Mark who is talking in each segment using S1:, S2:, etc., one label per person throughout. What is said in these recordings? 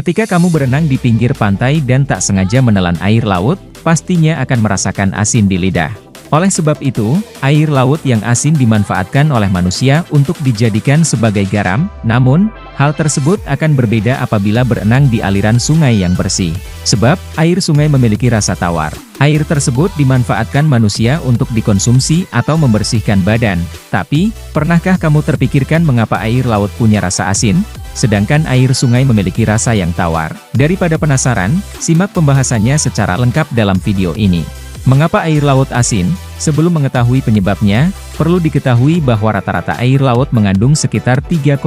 S1: Ketika kamu berenang di pinggir pantai dan tak sengaja menelan air laut, pastinya akan merasakan asin di lidah. Oleh sebab itu, air laut yang asin dimanfaatkan oleh manusia untuk dijadikan sebagai garam, namun, hal tersebut akan berbeda apabila berenang di aliran sungai yang bersih. Sebab, air sungai memiliki rasa tawar. Air tersebut dimanfaatkan manusia untuk dikonsumsi atau membersihkan badan. Tapi, pernahkah kamu terpikirkan mengapa air laut punya rasa asin? Sedangkan air sungai memiliki rasa yang tawar. Daripada penasaran, simak pembahasannya secara lengkap dalam video ini. Mengapa air laut asin? Sebelum mengetahui penyebabnya, perlu diketahui bahwa rata-rata air laut mengandung sekitar 3,5%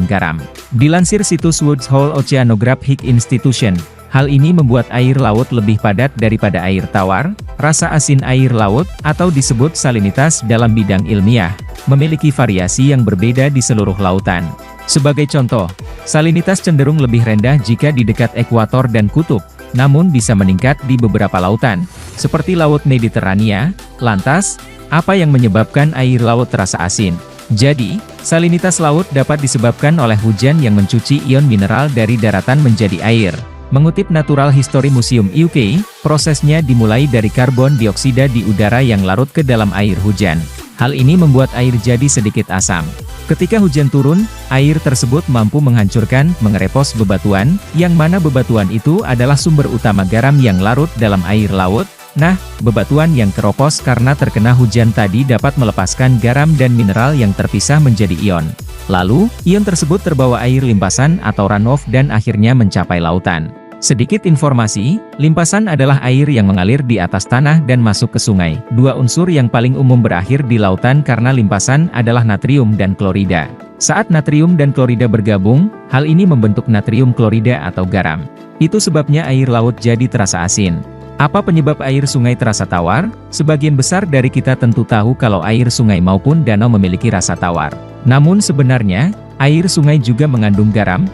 S1: garam. Dilansir situs Woods Hole Oceanographic Institution, hal ini membuat air laut lebih padat daripada air tawar. Rasa asin air laut, atau disebut salinitas dalam bidang ilmiah, memiliki variasi yang berbeda di seluruh lautan. Sebagai contoh, salinitas cenderung lebih rendah jika di dekat ekuator dan kutub, namun bisa meningkat di beberapa lautan, seperti Laut Mediterania. Lantas, apa yang menyebabkan air laut terasa asin? Jadi, salinitas laut dapat disebabkan oleh hujan yang mencuci ion mineral dari daratan menjadi air. Mengutip Natural History Museum UK, prosesnya dimulai dari karbon dioksida di udara yang larut ke dalam air hujan. Hal ini membuat air jadi sedikit asam. Ketika hujan turun, air tersebut mampu menghancurkan, mengerepos bebatuan, yang mana bebatuan itu adalah sumber utama garam yang larut dalam air laut. Nah, bebatuan yang keropos karena terkena hujan tadi dapat melepaskan garam dan mineral yang terpisah menjadi ion. Lalu, ion tersebut terbawa air limpasan atau runoff dan akhirnya mencapai lautan. Sedikit informasi, limpasan adalah air yang mengalir di atas tanah dan masuk ke sungai. Dua unsur yang paling umum berakhir di lautan karena limpasan adalah natrium dan klorida. Saat natrium dan klorida bergabung, hal ini membentuk natrium klorida atau garam. Itu sebabnya air laut jadi terasa asin. Apa penyebab air sungai terasa tawar? Sebagian besar dari kita tentu tahu kalau air sungai maupun danau memiliki rasa tawar. Namun sebenarnya, air sungai juga mengandung garam.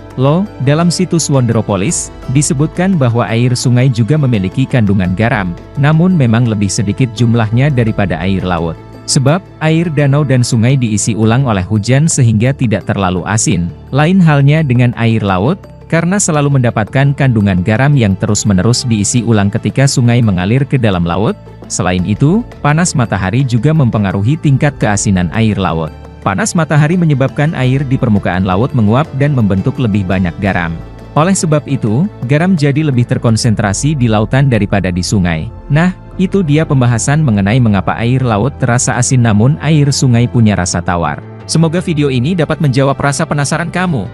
S1: Dalam situs Wonderopolis, disebutkan bahwa air sungai juga memiliki kandungan garam, namun memang lebih sedikit jumlahnya daripada air laut. Sebab, air danau dan sungai diisi ulang oleh hujan sehingga tidak terlalu asin. Lain halnya dengan air laut, karena selalu mendapatkan kandungan garam yang terus-menerus diisi ulang ketika sungai mengalir ke dalam laut. Selain itu, panas matahari juga mempengaruhi tingkat keasinan air laut. Panas matahari menyebabkan air di permukaan laut menguap dan membentuk lebih banyak garam. Oleh sebab itu, garam jadi lebih terkonsentrasi di lautan daripada di sungai. Nah, itu dia pembahasan mengenai mengapa air laut terasa asin namun air sungai punya rasa tawar. Semoga video ini dapat menjawab rasa penasaran kamu.